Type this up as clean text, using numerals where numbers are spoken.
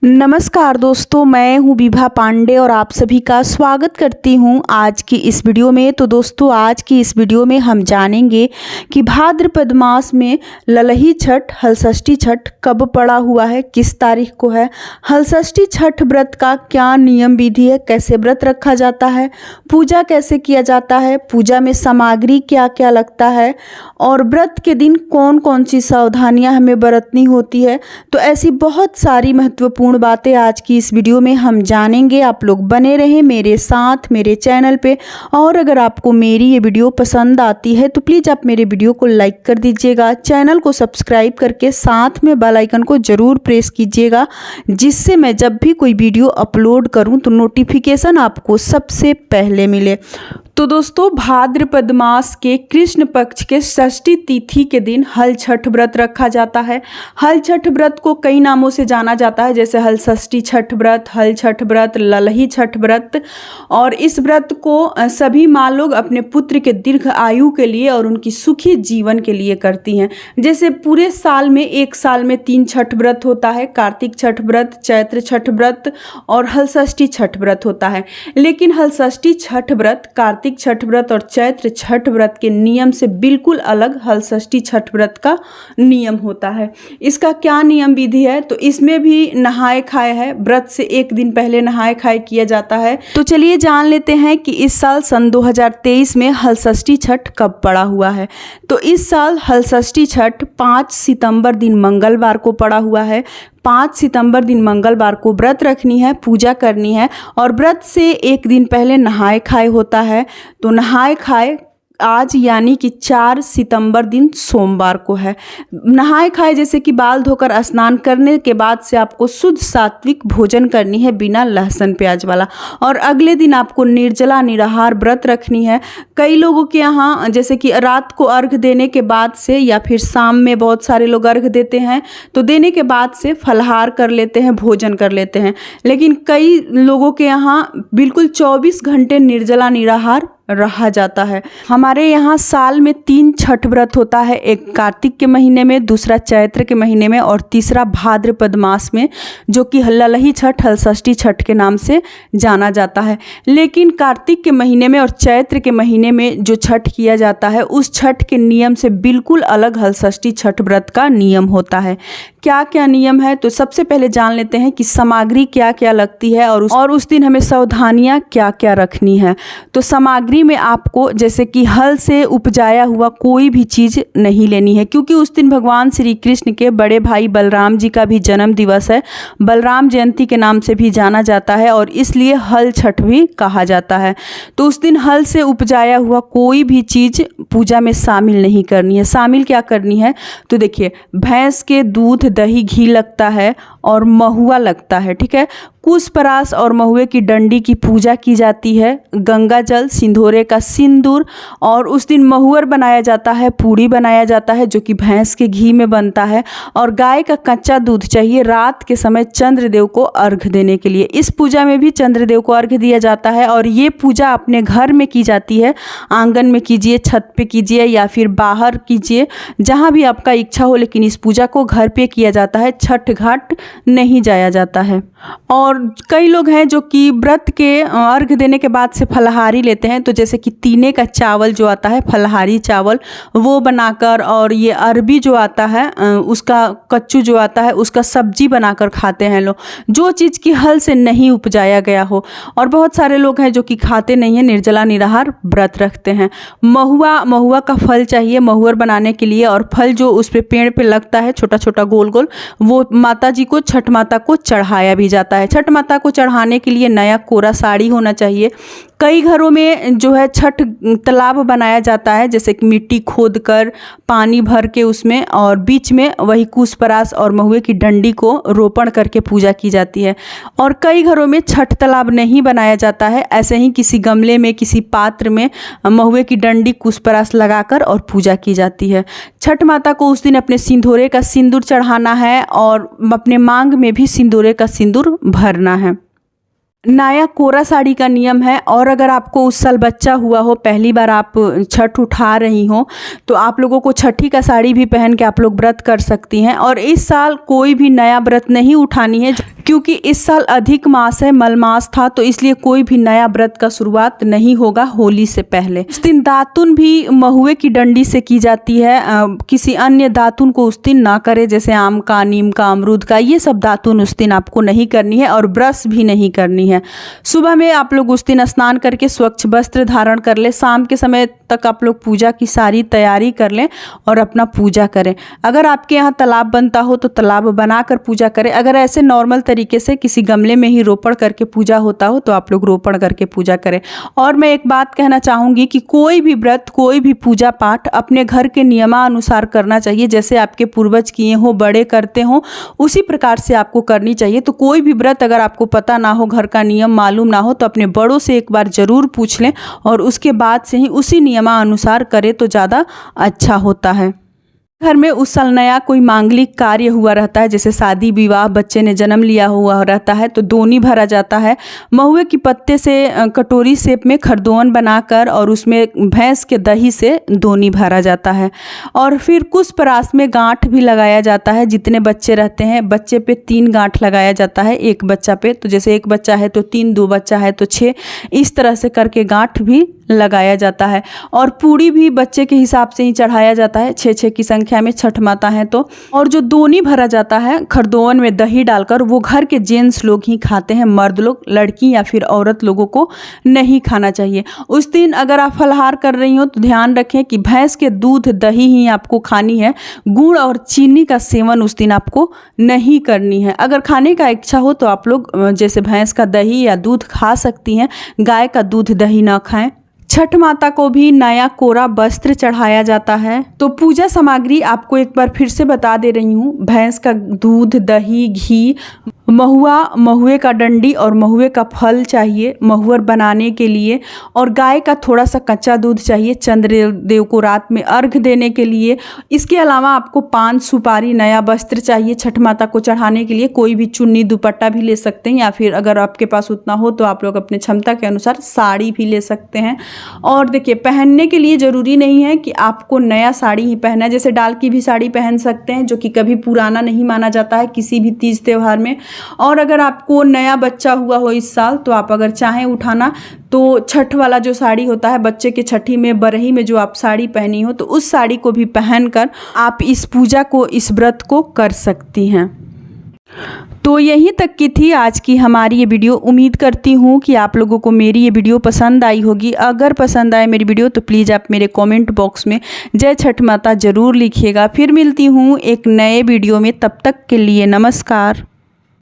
नमस्कार दोस्तों, मैं हूं विभा पांडे और आप सभी का स्वागत करती हूं आज की इस वीडियो में। तो दोस्तों, आज की इस वीडियो में हम जानेंगे कि भाद्रपद मास में ललही छठ हलषष्ठी छठ कब पड़ा हुआ है, किस तारीख को है। हलषष्ठी छठ व्रत का क्या नियम विधि है, कैसे व्रत रखा जाता है, पूजा कैसे किया जाता है, पूजा में सामग्री क्या क्या लगता है और व्रत के दिन कौन कौन सी सावधानियां हमें बरतनी होती है। तो ऐसी बहुत सारी महत्वपूर्ण बातें आज की इस वीडियो में हम जानेंगे। आप लोग बने रहें मेरे साथ मेरे चैनल पे। और अगर आपको मेरी ये वीडियो पसंद आती है तो प्लीज़ आप मेरे वीडियो को लाइक कर दीजिएगा, चैनल को सब्सक्राइब करके साथ में बेल आइकन को ज़रूर प्रेस कीजिएगा, जिससे मैं जब भी कोई वीडियो अपलोड करूं तो नोटिफिकेशन आपको सबसे पहले मिले। तो दोस्तों, भाद्रपद मास के कृष्ण पक्ष के षष्ठी तिथि के दिन हल छठ व्रत रखा जाता है। हल छठ व्रत को कई नामों से जाना जाता है, जैसे हलषष्ठी छठ व्रत, हल छठ व्रत, ललही छठ व्रत। और इस व्रत को सभी माँ लोग अपने पुत्र के दीर्घ आयु के लिए और उनकी सुखी जीवन के लिए करती हैं। जैसे पूरे साल में एक साल में 3 छठ व्रत होता है, कार्तिक छठ व्रत, चैत्र छठ व्रत और हलषष्ठी छठ व्रत होता है। लेकिन हलषष्ठी छठ व्रत, कार्तिक छठ व्रत और चैत्र छठ व्रत के नियम से बिल्कुल अलग हलषष्ठी छठ व्रत का नियम होता है। इसका क्या नियम विधि है, तो इसमें भी नहाए खाए है। व्रत से एक दिन पहले नहाए खाए किया जाता है। तो चलिए जान लेते हैं कि इस साल सन 2023 में हलषष्ठी छठ कब पड़ा हुआ है। तो इस साल हलषष्ठी छठ 5 सितंबर दिन मंगलवार को पड़ा हुआ है। 5 सितंबर दिन मंगलवार को व्रत रखनी है, पूजा करनी है और व्रत से एक दिन पहले नहाए खाए होता है। तो नहाए खाए आज यानी कि 4 सितंबर दिन सोमवार को है। नहाए खाए जैसे कि बाल धोकर स्नान करने के बाद से आपको शुद्ध सात्विक भोजन करनी है, बिना लहसुन प्याज वाला। और अगले दिन आपको निर्जला निराहार व्रत रखनी है। कई लोगों के यहाँ जैसे कि रात को अर्घ देने के बाद से या फिर शाम में बहुत सारे लोग अर्घ देते हैं, तो देने के बाद से फलाहार कर लेते हैं, भोजन कर लेते हैं। लेकिन कई लोगों के यहाँ बिल्कुल 24 घंटे निर्जला निराहार रहा जाता है। हमारे यहाँ साल में 3 छठ व्रत होता है, एक कार्तिक के महीने में, दूसरा चैत्र के महीने में और तीसरा भाद्रपद मास में, जो कि ललही छठ हलषष्ठी छठ के नाम से जाना जाता है। लेकिन कार्तिक के महीने में और चैत्र के महीने में जो छठ किया जाता है, उस छठ के नियम से बिल्कुल अलग हलषष्ठी छठ व्रत का नियम होता है। क्या क्या नियम है, तो सबसे पहले जान लेते हैं कि सामग्री क्या क्या लगती है और उस दिन हमें सावधानियाँ क्या क्या रखनी है। तो सामग्री में आपको जैसे कि हल से उपजाया हुआ कोई भी चीज़ नहीं लेनी है, क्योंकि उस दिन भगवान श्री कृष्ण के बड़े भाई बलराम जी का भी जन्म दिवस है। बलराम जयंती के नाम से भी जाना जाता है और इसलिए हल छठ भी कहा जाता है। तो उस दिन हल से उपजाया हुआ कोई भी चीज़ पूजा में शामिल नहीं करनी है। शामिल क्या करनी है, तो देखिए, भैंस के दूध, दही, घी लगता है और महुआ लगता है, ठीक है। कुशपरास और महुए की डंडी की पूजा की जाती है। गंगा जल, सिंदूरे का सिंदूर और उस दिन महुअर बनाया जाता है, पूड़ी बनाया जाता है जो कि भैंस के घी में बनता है। और गाय का कच्चा दूध चाहिए रात के समय चंद्रदेव को अर्घ देने के लिए। इस पूजा में भी चंद्रदेव को अर्घ दिया जाता है और ये पूजा अपने घर में की जाती है। आंगन में कीजिए, छत पे कीजिए या फिर बाहर कीजिए, जहाँ भी आपका इच्छा हो, लेकिन इस पूजा को घर पे किया जाता है, छठ घाट नहीं जाया जाता है। और कई लोग हैं जो कि व्रत के अर्घ देने के बाद से फलाहारी लेते हैं। तो जैसे कि तीने का चावल जो आता है, फलाहारी चावल, वो बनाकर, और ये अरबी जो आता है उसका कच्चू जो आता है उसका सब्जी बनाकर खाते हैं लोग, जो चीज़ की हल से नहीं उपजाया गया हो। और बहुत सारे लोग हैं जो कि खाते नहीं हैं, निर्जला निराहार व्रत रखते हैं। महुआ का फल चाहिए महुअर बनाने के लिए, और फल जो उस पे पेड़ पे लगता है छोटा छोटा गोल गोल, वो माता जी को, छठ माता को चढ़ाया भी जाता है। छठ माता को चढ़ाने के लिए नया कोरा साड़ी होना चाहिए। कई घरों में जो है छठ तालाब बनाया जाता है, जैसे कि मिट्टी खोद कर पानी भर के उसमें, और बीच में वही कुशपरास और महुए की डंडी को रोपण करके पूजा की जाती है। और कई घरों में छठ तालाब नहीं बनाया जाता है, ऐसे ही किसी गमले में, किसी पात्र में महुए की डंडी, कुशपरास लगाकर और पूजा की जाती है। छठ माता को उस दिन अपने सिंदूरे का सिंदूर चढ़ाना है और अपने मांग में भी सिंदूरे का सिंदूर भरना है। नया कोरा साड़ी का नियम है। और अगर आपको उस साल बच्चा हुआ हो, पहली बार आप छठ उठा रही हो, तो आप लोगों को छठी का साड़ी भी पहन के आप लोग व्रत कर सकती हैं। और इस साल कोई भी नया व्रत नहीं उठानी है। क्योंकि इस साल अधिक मास है, मलमास था, तो इसलिए कोई भी नया व्रत का शुरुआत नहीं होगा होली से पहले। उस दिन दातुन भी महुए की डंडी से की जाती है। किसी अन्य दातुन को उस दिन ना करे, जैसे आम का, नीम का, अमरूद का, ये सब दातुन उस दिन आपको नहीं करनी है और ब्रश भी नहीं करनी है। सुबह में आप लोग उस दिन स्नान करके स्वच्छ वस्त्र धारण कर ले। शाम के समय तक आप लोग पूजा की सारी तैयारी कर लें और अपना पूजा करें। अगर आपके यहाँ तालाब बनता हो तो तालाब बनाकर पूजा करें। अगर ऐसे नॉर्मल तरीके से किसी गमले में ही रोपण करके पूजा होता हो तो आप लोग रोपण करके पूजा करें। और मैं एक बात कहना चाहूँगी कि कोई भी व्रत, कोई भी पूजा पाठ अपने घर के नियमानुसार करना चाहिए। जैसे आपके पूर्वज किए हो, बड़े करते हो, उसी प्रकार से आपको करनी चाहिए। तो कोई भी व्रत अगर आपको पता ना हो, घर का नियम मालूम ना हो, तो अपने बड़ों से एक बार ज़रूर पूछ लें और उसके बाद से ही उसी नियमानुसार करें तो ज़्यादा अच्छा होता है। घर में उस साल नया कोई मांगलिक कार्य हुआ रहता है, जैसे शादी विवाह, बच्चे ने जन्म लिया हुआ रहता है, तो दोनी भरा जाता है। महुए की पत्ते से कटोरी शेप में खरदोन बनाकर और उसमें भैंस के दही से दोनी भरा जाता है। और फिर कुछ परास में गांठ भी लगाया जाता है। जितने बच्चे रहते हैं, बच्चे पे 3 गांठ लगाया जाता है एक बच्चा पे। तो जैसे एक बच्चा है तो 3, 2 बच्चा है तो 6, इस तरह से करके गांठ भी लगाया जाता है। और पूड़ी भी बच्चे के हिसाब से ही चढ़ाया जाता है, 6 की संख्या में, छठ माता है तो। और जो दोनी भरा जाता है खरदोन में दही डालकर, वो घर के जेंट्स लोग ही खाते हैं। मर्द लोग, लड़की या फिर औरत लोगों को नहीं खाना चाहिए। उस दिन अगर आप फलाहार कर रही हो तो ध्यान रखें कि भैंस के दूध दही ही आपको खानी है। गुड़ और चीनी का सेवन उस दिन आपको नहीं करनी है। अगर खाने का इच्छा हो तो आप लोग जैसे भैंस का दही या दूध खा सकती हैं, गाय का दूध दही ना खाएं। छठ माता को भी नया कोरा वस्त्र चढ़ाया जाता है। तो पूजा सामग्री आपको एक बार फिर से बता दे रही हूँ। भैंस का दूध, दही, घी, महुआ, महुए का डंडी और महुए का फल चाहिए महुअर बनाने के लिए। और गाय का थोड़ा सा कच्चा दूध चाहिए चंद्रदेव को रात में अर्घ देने के लिए। इसके अलावा आपको 5 सुपारी, नया वस्त्र चाहिए छठ माता को चढ़ाने के लिए। कोई भी चुन्नी दुपट्टा भी ले सकते हैं, या फिर अगर आपके पास उतना हो तो आप लोग अपने क्षमता के अनुसार साड़ी भी ले सकते हैं। और देखिए, पहनने के लिए ज़रूरी नहीं है कि आपको नया साड़ी ही पहना है। जैसे डाल की भी साड़ी पहन सकते हैं, जो कि कभी पुराना नहीं माना जाता है किसी भी तीज त्यौहार में। और अगर आपको नया बच्चा हुआ हो इस साल, तो आप अगर चाहें उठाना तो छठ वाला जो साड़ी होता है, बच्चे के छठी में, बरही में जो आप साड़ी पहनी हो, तो उस साड़ी को भी पहनकर आप इस पूजा को, इस व्रत को कर सकती हैं। तो यहीं तक की थी आज की हमारी ये वीडियो। उम्मीद करती हूँ कि आप लोगों को मेरी ये वीडियो पसंद आई होगी। अगर पसंद आए मेरी वीडियो तो प्लीज़ आप मेरे कमेंट बॉक्स में जय छठ माता ज़रूर लिखिएगा। फिर मिलती हूँ एक नए वीडियो में, तब तक के लिए नमस्कार।